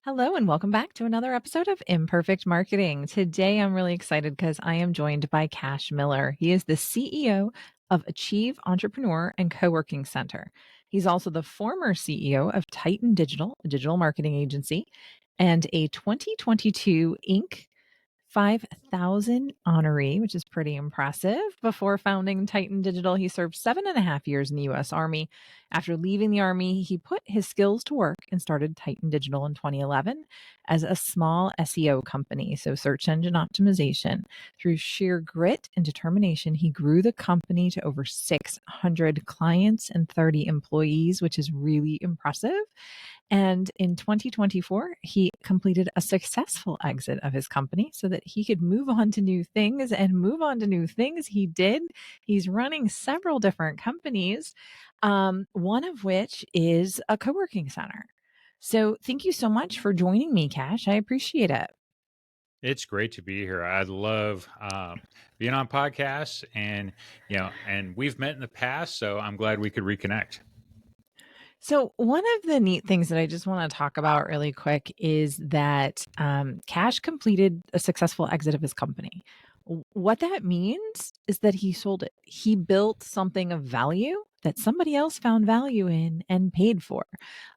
Hello, and welcome back to another episode of Imperfect Marketing. Today, I'm really excited because I am joined by Cash Miller. He is the CEO of Achieve Entrepreneur and Coworking Center. He's also the former CEO of Titan Digital, a digital marketing agency, and a 2022 Inc. 5,000 honoree, which is pretty impressive. Before founding Titan Digital, he served 7.5 years in the US Army. After leaving the Army, he put his skills to work and started Titan Digital in 2011 as a small SEO company, so search engine optimization. Through sheer grit and determination, he grew the company to over 600 clients and 30 employees, which is really impressive. And in 2024, he completed a successful exit of his company so that he could move on to new things and move on to new things. He did. He's running several different companies, one of which is a co working center. So thank you so much for joining me, Cash. I appreciate it. It's great to be here. I love being on podcasts, and and we've met in the past, so I'm glad we could reconnect. So, one of the neat things that I just want to talk about really quick is that Cash completed a successful exit of his company. What that means is that he sold it. He built something of value that somebody else found value in and paid for.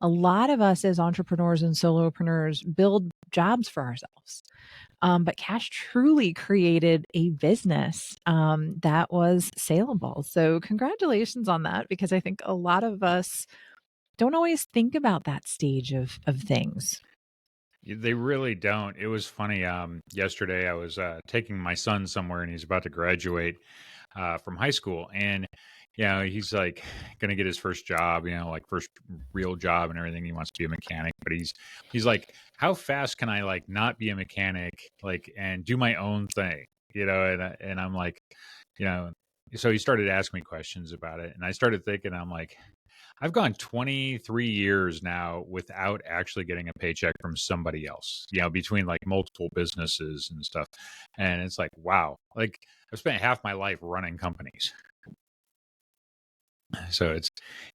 A lot of us as entrepreneurs and solopreneurs build jobs for ourselves. But Cash truly created a business that was saleable. So, congratulations on that, because I think a lot of us don't always think about that stage of things. They really don't. It was funny. Yesterday I was taking my son somewhere, and he's about to graduate from high school, and he's like going to get his first job, like first real job and everything. He wants to be a mechanic, but he's like, how fast can I like not be a mechanic, like, and do my own thing, and I'm like, you know. So he started asking me questions about it, and I started thinking, I'm like, I've gone 23 years now without actually getting a paycheck from somebody else, between like multiple businesses and stuff. And it's like, wow, like I've spent half my life running companies. So it's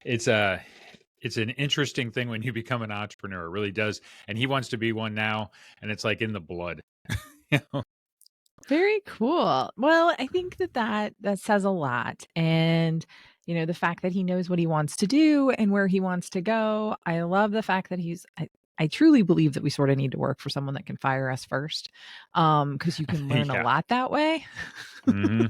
it's an interesting thing when you become an entrepreneur. It really does. And he wants to be one now, and it's like in the blood. You know? Very cool. Well, I think that says a lot. And the fact that he knows what he wants to do and where he wants to go. I love the fact that I truly believe that we sort of need to work for someone that can fire us first, because you can learn a Yeah. lot that way. Hmm.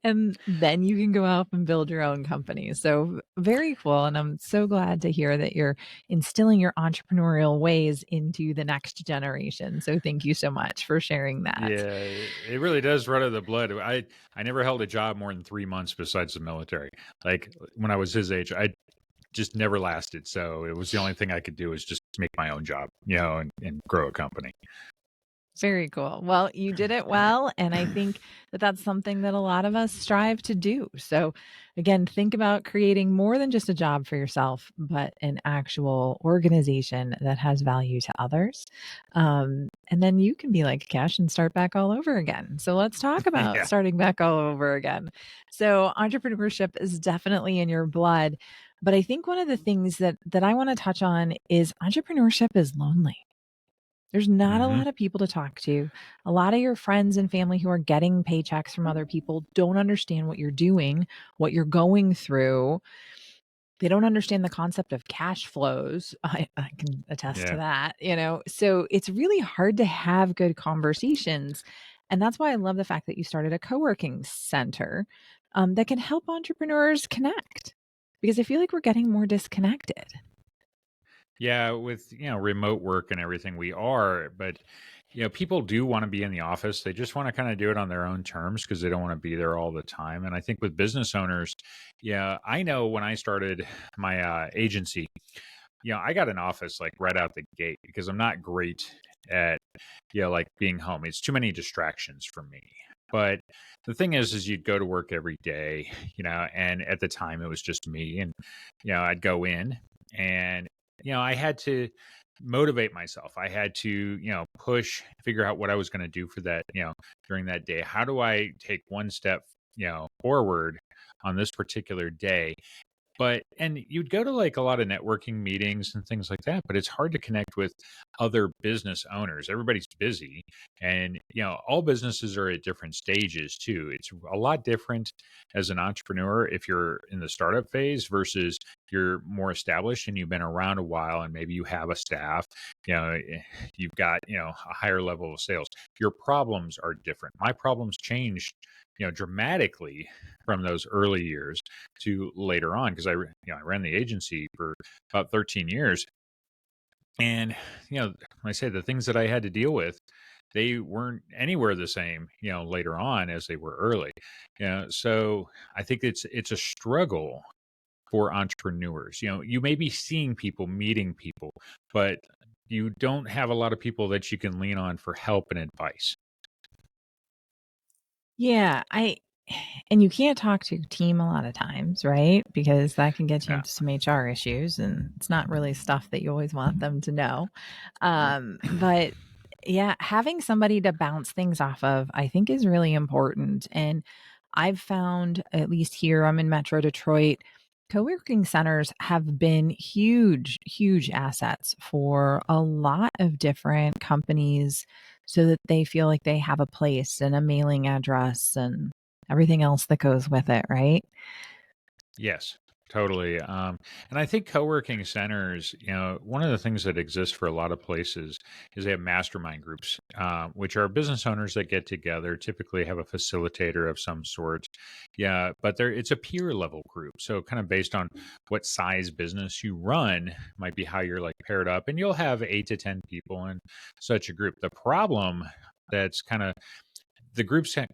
And then you can go out and build your own company. So very cool. And I'm so glad to hear that you're instilling your entrepreneurial ways into the next generation. So thank you so much for sharing that. Yeah, it really does run in the blood. I never held a job more than 3 months besides the military. Like when I was his age, I just never lasted. So it was the only thing I could do is just make my own job, and grow a company. Very cool. Well, you did it well. And I think that that's something that a lot of us strive to do. So, again, think about creating more than just a job for yourself, but an actual organization that has value to others. And then you can be like Cash and start back all over again. So, let's talk about Yeah. starting back all over again. So, entrepreneurship is definitely in your blood. But I think one of the things that I want to touch on is entrepreneurship is lonely. There's not a Hmm. lot of people to talk to. A lot of your friends and family who are getting paychecks from other people don't understand what you're doing, what you're going through. They don't understand the concept of cash flows. I can attest to Yeah. that. So it's really hard to have good conversations. And that's why I love the fact that you started a co working center that can help entrepreneurs connect, because I feel like we're getting more disconnected. Yeah, with remote work and everything, we are, but people do want to be in the office. They just want to kind of do it on their own terms because they don't want to be there all the time. And I think with business owners, yeah, I know when I started my agency, I got an office like right out the gate because I'm not great at like being home. It's too many distractions for me. But the thing is you'd go to work every day, and at the time it was just me, and I'd go in, and I had to motivate myself. I had to, push, figure out what I was going to do for that, during that day. How do I take one step, forward on this particular day? And you'd go to like a lot of networking meetings and things like that, but it's hard to connect with other business owners. Everybody's busy, and all businesses are at different stages too. It's a lot different as an entrepreneur if you're in the startup phase versus you're more established and you've been around a while and maybe you have a staff, you've got, a higher level of sales. Your problems are different. My problems changed, dramatically from those early years to later on because I ran the agency for about 13 years, and when I say the things that I had to deal with, they weren't anywhere the same, later on as they were early. So I think it's a struggle for entrepreneurs. You may be seeing people, meeting people, but you don't have a lot of people that you can lean on for help and advice. Yeah, I and you can't talk to your team a lot of times, right? Because that can get you Yeah. into some HR issues, and it's not really stuff that you always want them to know. But yeah, having somebody to bounce things off of, I think, is really important. And I've found, at least here, I'm in Metro Detroit, co-working centers have been huge, huge assets for a lot of different companies so that they feel like they have a place and a mailing address and everything else that goes with it, right? Yes, totally. And I think co-working centers, one of the things that exists for a lot of places is they have mastermind groups, which are business owners that get together, typically have a facilitator of some sort. Yeah, but it's a peer level group. So kind of based on what size business you run might be how you're like paired up. And you'll have 8 to 10 people in such a group. The problem that's kind of the groups that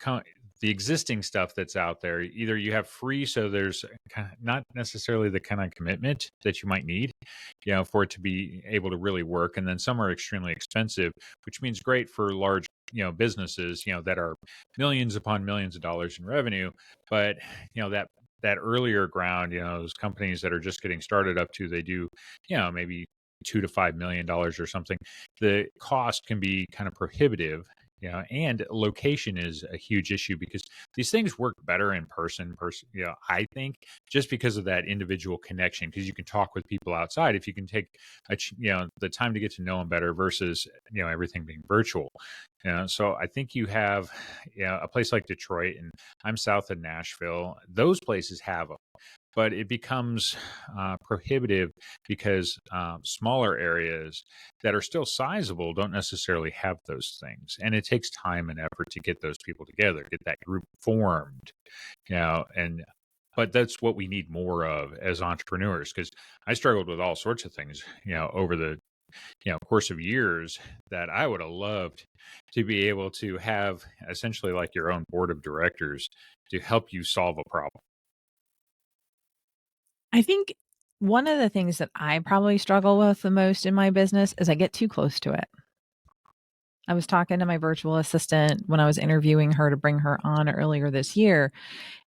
the existing stuff that's out there, either you have free, so there's kind of not necessarily the kind of commitment that you might need, for it to be able to really work. And then some are extremely expensive, which means great for large, businesses, that are millions upon millions of dollars in revenue. But, that earlier ground, those companies that are just getting started up to, they do, maybe $2 to $5 million or something. The cost can be kind of prohibitive, and location is a huge issue because these things work better in person, I think, just because of that individual connection, because you can talk with people outside if you can take the time to get to know them better versus everything being virtual. So I think you have a place like Detroit, and I'm south of Nashville. Those places have them, but it becomes prohibitive because smaller areas that are still sizable don't necessarily have those things, and it takes time and effort to get those people together, get that group formed, and but that's what we need more of as entrepreneurs, because I struggled with all sorts of things, over the course of years, that I would have loved to be able to have essentially like your own board of directors to help you solve a problem. I think one of the things that I probably struggle with the most in my business is I get too close to it. I was talking to my virtual assistant when I was interviewing her to bring her on earlier this year.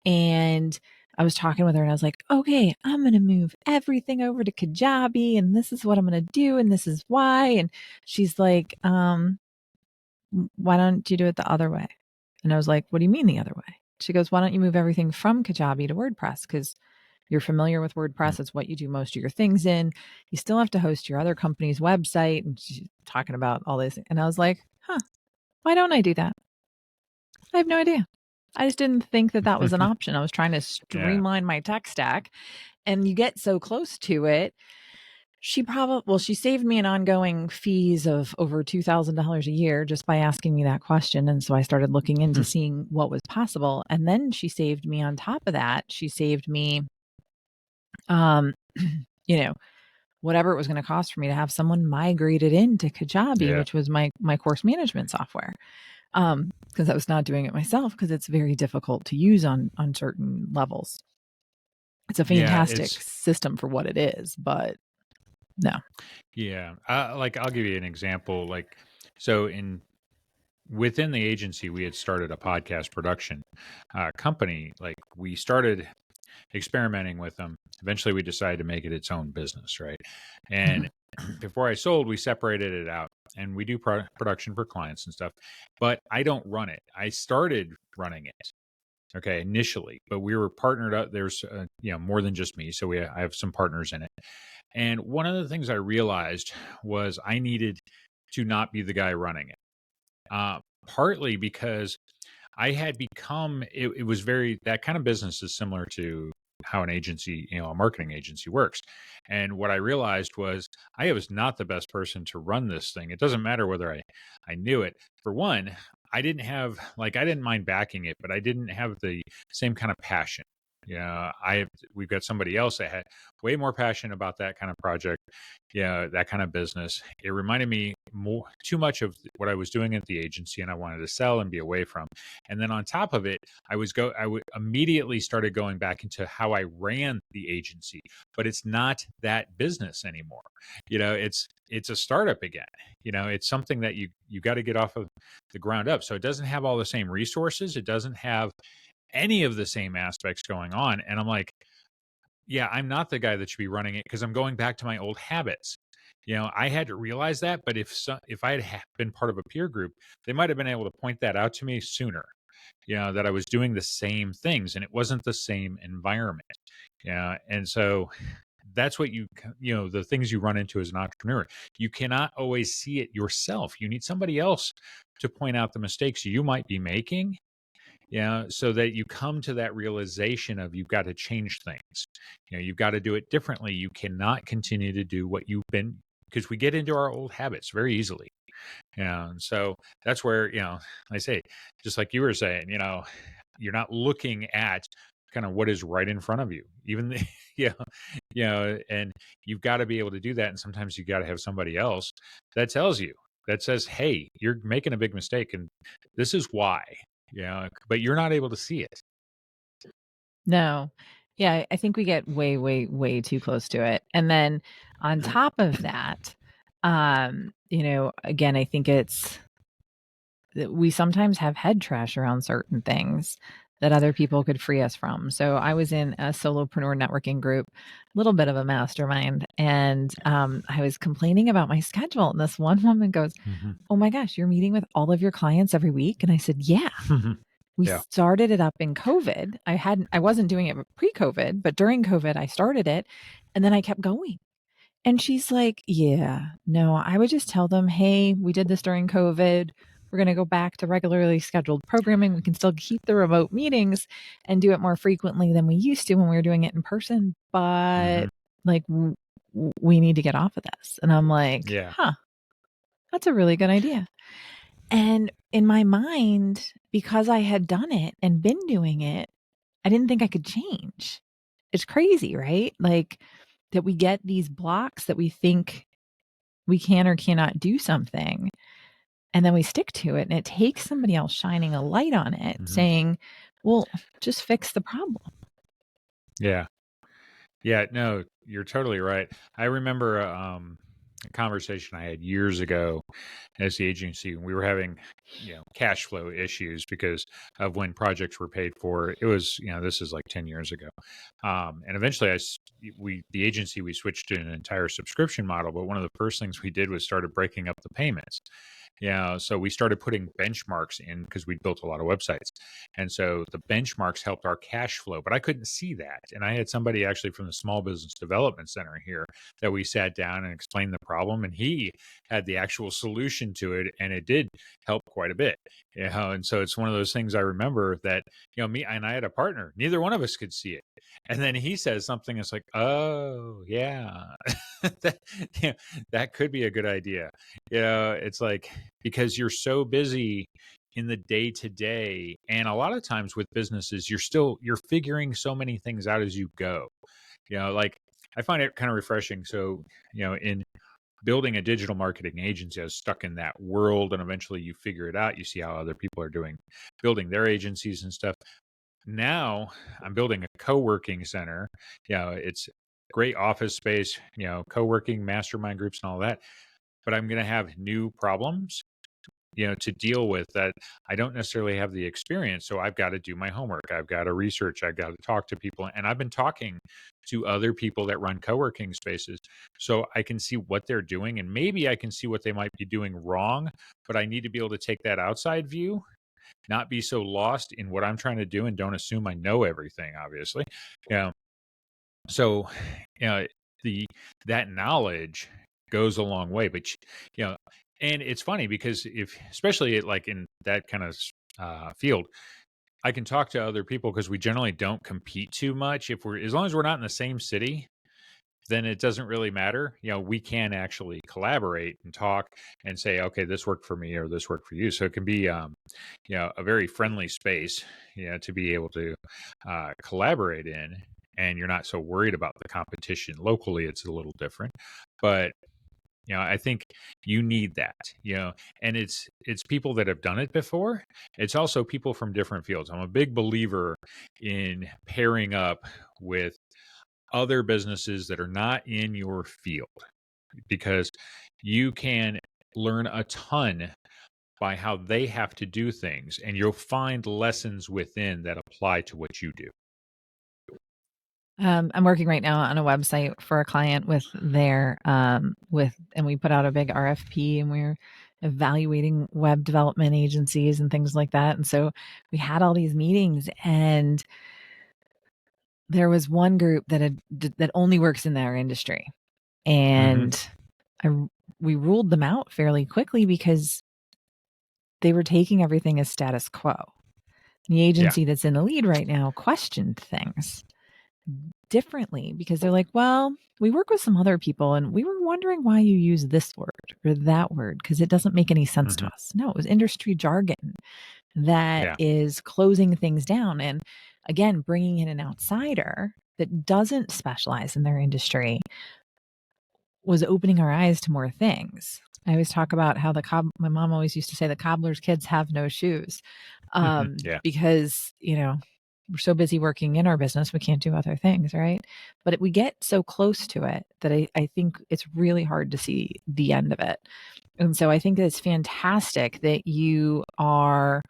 And I was talking with her and I was like, okay, I'm going to move everything over to Kajabi and this is what I'm going to do. And this is why. And she's like, why don't you do it the other way? And I was like, what do you mean the other way? She goes, why don't you move everything from Kajabi to WordPress? Because you're familiar with Mm. WordPress. It's what you do most of your things in. You still have to host your other company's website. And she's talking about all this. And I was like, huh, why don't I do that? I have no idea. I just didn't think that that was an option. I was trying to Yeah. streamline my tech stack, and you get so close to it. She saved me an ongoing fees of over $2,000 a year just by asking me that question. And so I started looking into seeing what was possible. And then she saved me on top of that. She saved me, um, you know, whatever it was going to cost for me to have someone migrated into Kajabi, Yeah. which was my course management software. Because I was not doing it myself because it's very difficult to use on certain levels. It's a Yeah. fantastic system for what it is, but no. Yeah. Like I'll give you an example. Like, so in within the agency, we had started a podcast production company. Like we started experimenting with them. Eventually, we decided to make it its own business, right? And Mhm. before I sold, we separated it out, and we do production for clients and stuff. But I don't run it. I started running it, Okay, initially, but we were partnered up. There's more than just me, so I have some partners in it. And one of the things I realized was I needed to not be the guy running it. Partly because I had become it was very that kind of business is similar to how an agency, a marketing agency works. And what I realized was I was not the best person to run this thing. It doesn't matter whether I knew it. For one, I didn't mind backing it, but I didn't have the same kind of passion. Yeah, we've got somebody else that had way more passion about that kind of project, yeah, that kind of business. It reminded me too much of what I was doing at the agency and I wanted to sell and be away from. And then on top of it, I would immediately started going back into how I ran the agency, but it's not that business anymore. It's a startup again. It's something that you got to get off of the ground up. So it doesn't have all the same resources. It doesn't have any of the same aspects going on. And I'm like, yeah, I'm not the guy that should be running it because I'm going back to my old habits. I had to realize that, but if I had been part of a peer group, they might have been able to point that out to me sooner. That I was doing the same things and it wasn't the same environment. Yeah, and so that's what the things you run into as an entrepreneur. You cannot always see it yourself. You need somebody else to point out the mistakes you might be making, so that you come to that realization of you've got to change things. You've got to do it differently. You cannot continue to do what you've been, because we get into our old habits very easily. And so that's where, I say, just like you were saying, you're not looking at kind of what is right in front of you, even yeah, and you've got to be able to do that. And sometimes you got to have somebody else that tells you, that says, hey, you're making a big mistake and this is why. But you're not able to see it. No. Yeah, I think we get way, way, way too close to it. And then on top of that, again, I think it's that we sometimes have head trash around certain things that other people could free us from. So I was in a solopreneur networking group, a little bit of a mastermind, and I was complaining about my schedule. And this one woman goes, Mhm. "Oh my gosh, you're meeting with all of your clients every week?" And I said, "Yeah." We Yeah. started it up in COVID. I wasn't doing it pre-COVID, but during COVID I started it and then I kept going. And she's like, "Yeah, no, I would just tell them, hey, we did this during COVID. We're going to go back to regularly scheduled programming. We can still keep the remote meetings and do it more frequently than we used to when we were doing it in person. But Mhm. like, we need to get off of this." And I'm like, Yeah. huh, that's a really good idea. And in my mind, because I had done it and been doing it, I didn't think I could change. It's crazy, right? Like that we get these blocks that we think we can or cannot do something, and then we stick to it. And it takes somebody else shining a light on it Mhm. saying, well, just fix the problem. Yeah. Yeah, no, you're totally right. I remember a conversation I had years ago as the agency. We were having, cash flow issues because of when projects were paid for. It was, this is like 10 years ago. And eventually the agency, we switched to an entire subscription model. But one of the first things we did was started breaking up the payments. Yeah, so we started putting benchmarks in because we built a lot of websites. And so the benchmarks helped our cash flow, but I couldn't see that. And I had somebody actually from the Small Business Development Center here that we sat down and explained the problem, and he had the actual solution to it, and it did help quite a bit. And so it's one of those things I remember that, me and I had a partner, neither one of us could see it. And then he says something, it's like, oh, yeah, that, that could be a good idea. It's like, because you're so busy in the day to day, and a lot of times with businesses you're figuring so many things out as you go. Like, I find it kind of refreshing. So, in building a digital marketing agency, I was stuck in that world, and eventually you figure it out. You see how other people are doing, building their agencies and stuff. Now I'm building a co-working center. It's great office space, co-working mastermind groups and all that, but I'm going to have new problems, to deal with that I don't necessarily have the experience. So I've got to do my homework. I've got to research. I've got to talk to people. And I've been talking to other people that run co-working spaces so I can see what they're doing, and maybe I can see what they might be doing wrong, but I need to be able to take that outside view not be so lost in what I'm trying to do and don't assume I know everything, obviously. Yeah. So, you know, the that knowledge goes a long way, but you know, and it's funny because if, especially like in that kind of field, I can talk to other people because we generally don't compete too much. If we're, as long as we're not in the same city, then it doesn't really matter. We can actually collaborate and talk and say, okay, this worked for me or this worked for you. So it can be, a very friendly space, to be able to collaborate in. And you're not so worried about the competition. Locally, it's a little different, but I think you need that, and it's people that have done it before. It's also people from different fields. I'm a big believer in pairing up with other businesses that are not in your field because you can learn a ton by how they have to do things, and you'll find lessons within that apply to what you do. I'm working right now on a website for a client with and we put out a big RFP and we're evaluating web development agencies and things like that. And so we had all these meetings, and there was one group that only works in their industry, Hmm. and I, we ruled them out fairly quickly because they were taking everything as status quo. The Yeah. agency that's in the lead right now questioned things differently because they're like, well, we work with some other people and we were wondering why you use this word or that word because it doesn't make any sense to Hmm. us. No, it was industry jargon that Yeah. is closing things down. And again, bringing in an outsider that doesn't specialize in their industry was opening our eyes to more things. I always talk about how my mom always used to say the cobbler's kids have no shoes, Yeah. because, we're so busy working in our business, we can't do other things, right? But we get so close to it that I think it's really hard to see the end of it. And so I think it's fantastic that you are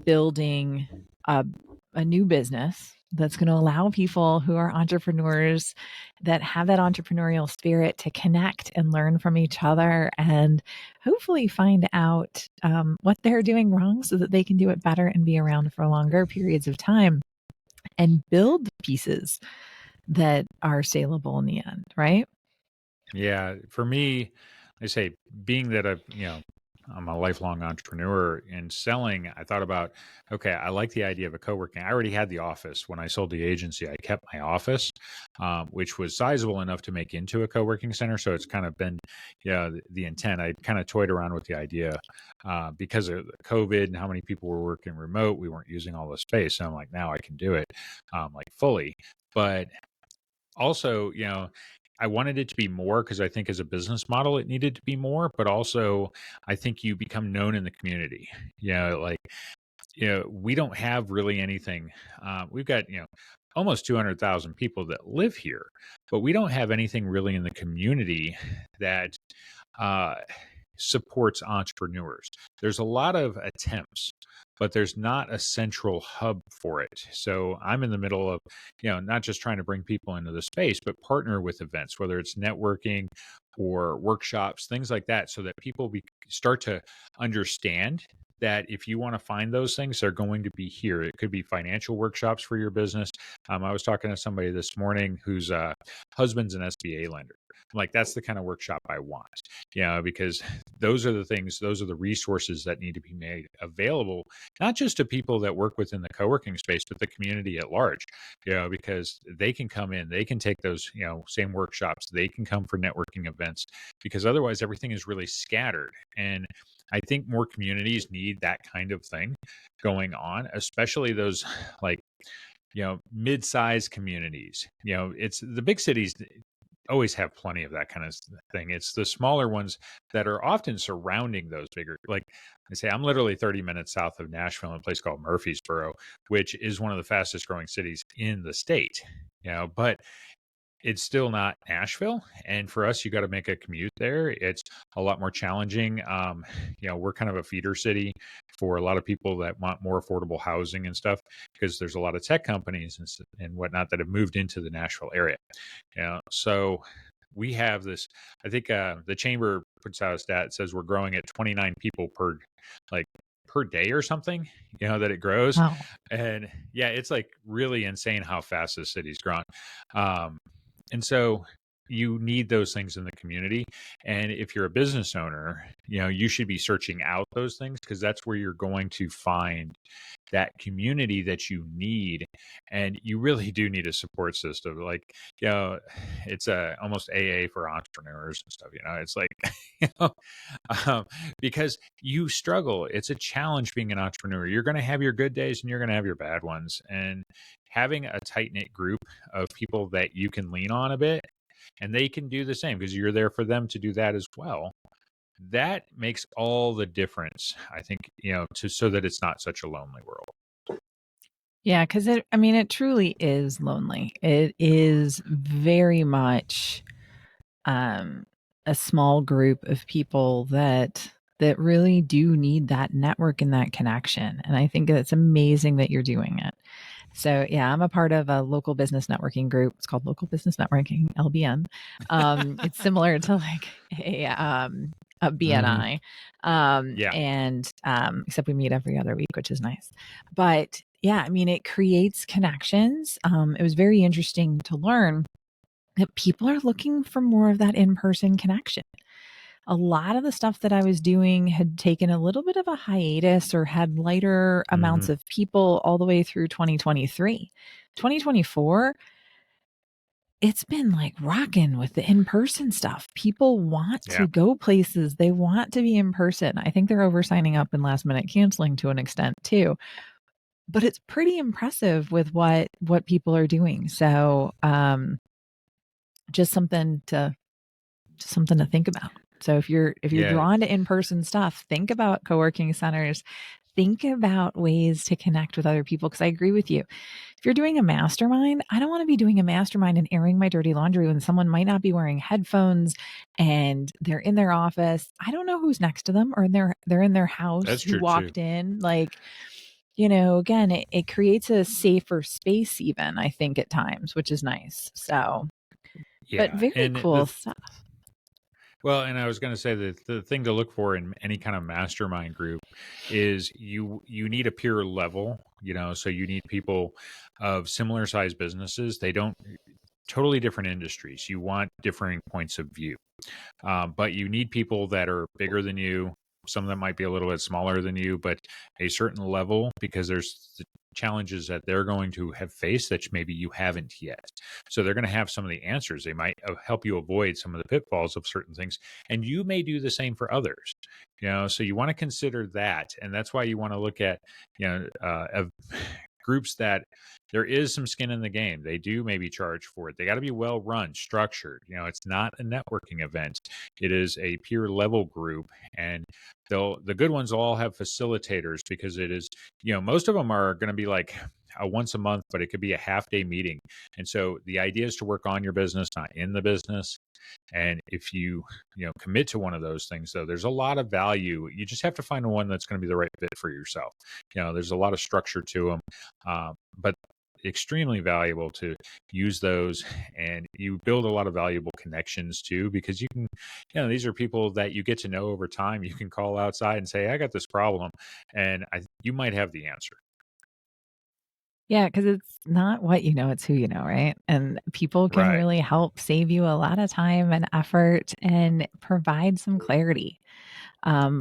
building a, a new business that's going to allow people who are entrepreneurs that have that entrepreneurial spirit to connect and learn from each other and hopefully find out what they're doing wrong so that they can do it better and be around for longer periods of time and build pieces that are saleable in the end, right? Yeah, for me, I say being that I'm a lifelong entrepreneur in selling, I thought about, okay, I like the idea of a co-working. I already had the office when I sold the agency. I kept my office, which was sizable enough to make into a co-working center. So it's kind of been, the intent. I kind of toyed around with the idea because of COVID and how many people were working remote. We weren't using all the space. So I'm like, now I can do it like fully. But also, I wanted it to be more because I think as a business model, it needed to be more, but also I think you become known in the community. Like, we don't have really anything. We've got, almost 200,000 people that live here, but we don't have anything really in the community that uh, supports entrepreneurs. There's a lot of attempts, but there's not a central hub for it. So I'm in the middle of, not just trying to bring people into the space, but partner with events, whether it's networking or workshops, things like that, so that people start to understand that if you want to find those things, they're going to be here. It could be financial workshops for your business. I was talking to somebody this morning whose husband's an SBA lender. I'm like, that's the kind of workshop I want, because those are the things, those are the resources that need to be made available, not just to people that work within the co-working space, but the community at large, because they can come in, they can take those, same workshops, they can come for networking events, because otherwise everything is really scattered. And I think more communities need that kind of thing going on, especially those like, mid-sized communities. It's the big cities always have plenty of that kind of thing. It's the smaller ones that are often surrounding those bigger. Like I say, I'm literally 30 minutes south of Nashville in a place called Murfreesboro, which is one of the fastest growing cities in the state. But it's still not Nashville. And for us, you got to make a commute there. It's a lot more challenging. We're kind of a feeder city for a lot of people that want more affordable housing and stuff because there's a lot of tech companies and whatnot that have moved into the Nashville area. So we have this, I think the chamber puts out a stat that says we're growing at 29 people like per day or something, that it grows. Wow. And yeah, it's like really insane how fast this city's grown. Um, and so you need those things in the community. And if you're a business owner, you should be searching out those things because that's where you're going to find that community that you need. And you really do need a support system. Like, you know, it's almost AA for entrepreneurs and stuff. It's like, you know, um, because you struggle. It's a challenge being an entrepreneur. You're going to have your good days and you're going to have your bad ones. And having a tight knit group of people that you can lean on a bit and they can do the same because you're there for them to do that as well. That makes all the difference, I think, so that it's not such a lonely world. Yeah, because it truly is lonely. It is very much a small group of people that really do need that network and that connection. And I think it's amazing that you're doing it. So yeah, I'm a part of a local business networking group. It's called Local Business Networking, LBN. It's similar to like a Hmm. BNI, Yeah. and except we meet every other week, which is nice. But yeah, it creates connections. It was very interesting to learn that people are looking for more of that in-person connection. A lot of the stuff that I was doing had taken a little bit of a hiatus or had lighter Hmm. amounts of people all the way through 2023. 2024, it's been like rocking with the in-person stuff. People want Yeah. to go places. They want to be in person. I think they're over signing up and last minute canceling to an extent too. But it's pretty impressive with what people are doing. So just something to think about. So if you're Yeah. drawn to in-person stuff, think about co-working centers. Think about ways to connect with other people because I agree with you. If you're doing a mastermind, I don't want to be doing a mastermind and airing my dirty laundry when someone might not be wearing headphones and they're in their office. I don't know who's next to them or they're in their house That's who true too. walked in. Like, again, it creates a safer space even, I think, at times, which is nice. So, but Yeah. very And cool stuff. and I was going to say that the thing to look for in any kind of mastermind group is you need a peer level, so you need people of similar size businesses. They don't totally different industries. You want differing points of view. But you need people that are bigger than you. Some of them might be a little bit smaller than you, but a certain level because there's the challenges that they're going to have faced that maybe you haven't yet. So they're going to have some of the answers. They might help you avoid some of the pitfalls of certain things. And you may do the same for others. So you want to consider that. And that's why you want to look at, groups that there is some skin in the game. They do maybe charge for it. They got to be well run, structured. It's not a networking event. It is a peer level group, and the good ones all have facilitators because it is, most of them are going to be like a once a month, but it could be a half day meeting. And so the idea is to work on your business, not in the business. And if you commit to one of those things, though, there's a lot of value. You just have to find one that's going to be the right fit for yourself. There's a lot of structure to them, but extremely valuable to use those, and you build a lot of valuable connections too because you can, these are people that you get to know over time. You can call outside and say, I got this problem, and you might have the answer. Yeah, because it's not what you know, it's who you know, right? And people can Right. really help save you a lot of time and effort and provide some clarity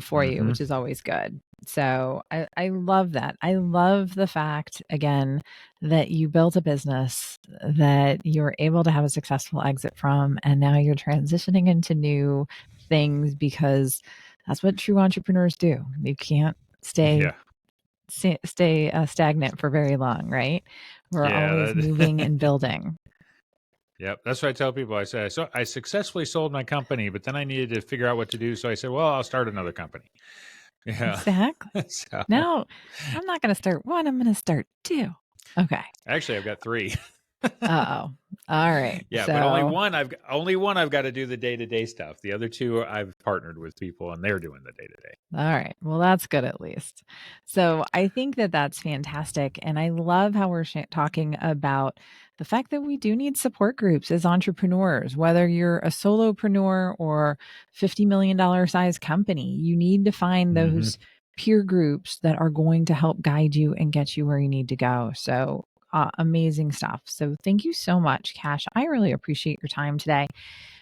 for you, Hmm. which is always good. So I love that. I love the fact, again, that you built a business that you were able to have a successful exit from, and now you're transitioning into new things because that's what true entrepreneurs do. You can't stay Yeah. stagnant for very long, right? We're Yeah. always moving and building. Yep, that's what I tell people. I say, so I successfully sold my company, but then I needed to figure out what to do. So I said, well, I'll start another company. Yeah. Exactly. So No, I'm not going to start one. I'm going to start two. Okay. actually, I've got three. Uh-oh. All right. Yeah, but So, only one I've got to do the day to day stuff. The other two I've partnered with people, and they're doing the day to day. all right. Well, that's good at least. So, I think that that's fantastic. And I love how we're talking about the fact that we do need support groups as entrepreneurs, whether you're a solopreneur or $50 million size company. You need to find Hmm. those peer groups that are going to help guide you and get you where you need to go. So, amazing stuff. So, thank you so much, Cash. I really appreciate your time today.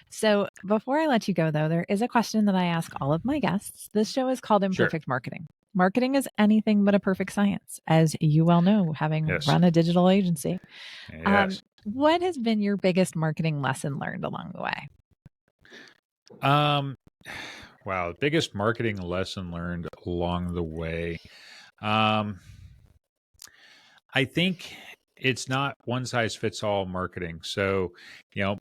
So, before I let you go, though, there is a question that I ask all of my guests. This show is called Sure. Imperfect Marketing. Marketing is anything but a perfect science, as you well know, having Yes. run a digital agency. Yes. What has been your biggest marketing lesson learned along the way? Um, wow. Biggest marketing lesson learned along the way. Um, I think it's not one size fits all marketing. So,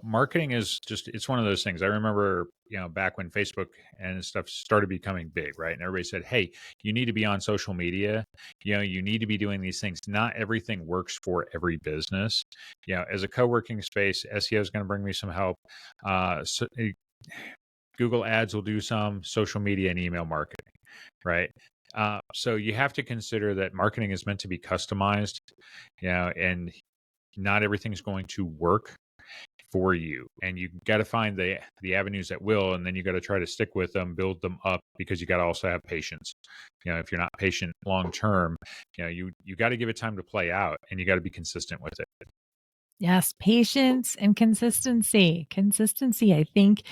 marketing is just, it's one of those things. I remember, back when Facebook and stuff started becoming big, right? And everybody said, hey, you need to be on social media. You need to be doing these things. Not everything works for every business. As a co working space, SEO is going to bring me some help. Google ads will do some, social media and email marketing, right? So you have to consider that marketing is meant to be customized, and not everything's going to work for you. And you got to find the avenues that will, and then you got to try to stick with them, build them up, because you got to also have patience. If you're not patient long term, you got to give it time to play out, and you got to be consistent with it. Yes, patience and consistency. Consistency, I think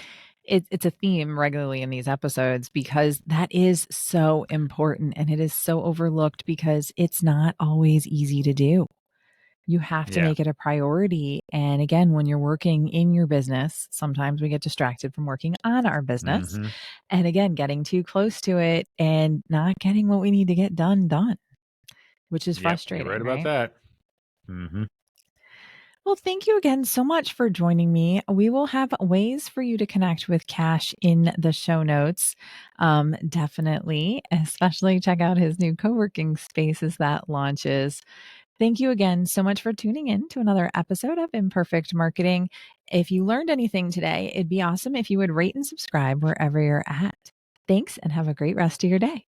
it's a theme regularly in these episodes because that is so important and it is so overlooked because it's not always easy to do. You have to Yeah. make it a priority. And again, when you're working in your business, sometimes we get distracted from working on our business. Hmm. And again, getting too close to it and not getting what we need to get done, which is Yep. You're frustrating, right about right? that. Hmm. Well, thank you again so much for joining me. We will have ways for you to connect with Cash in the show notes. Definitely, especially check out his new co working space as that launches. Thank you again so much for tuning in to another episode of Imperfect Marketing. If you learned anything today, it'd be awesome if you would rate and subscribe wherever you're at. Thanks and have a great rest of your day.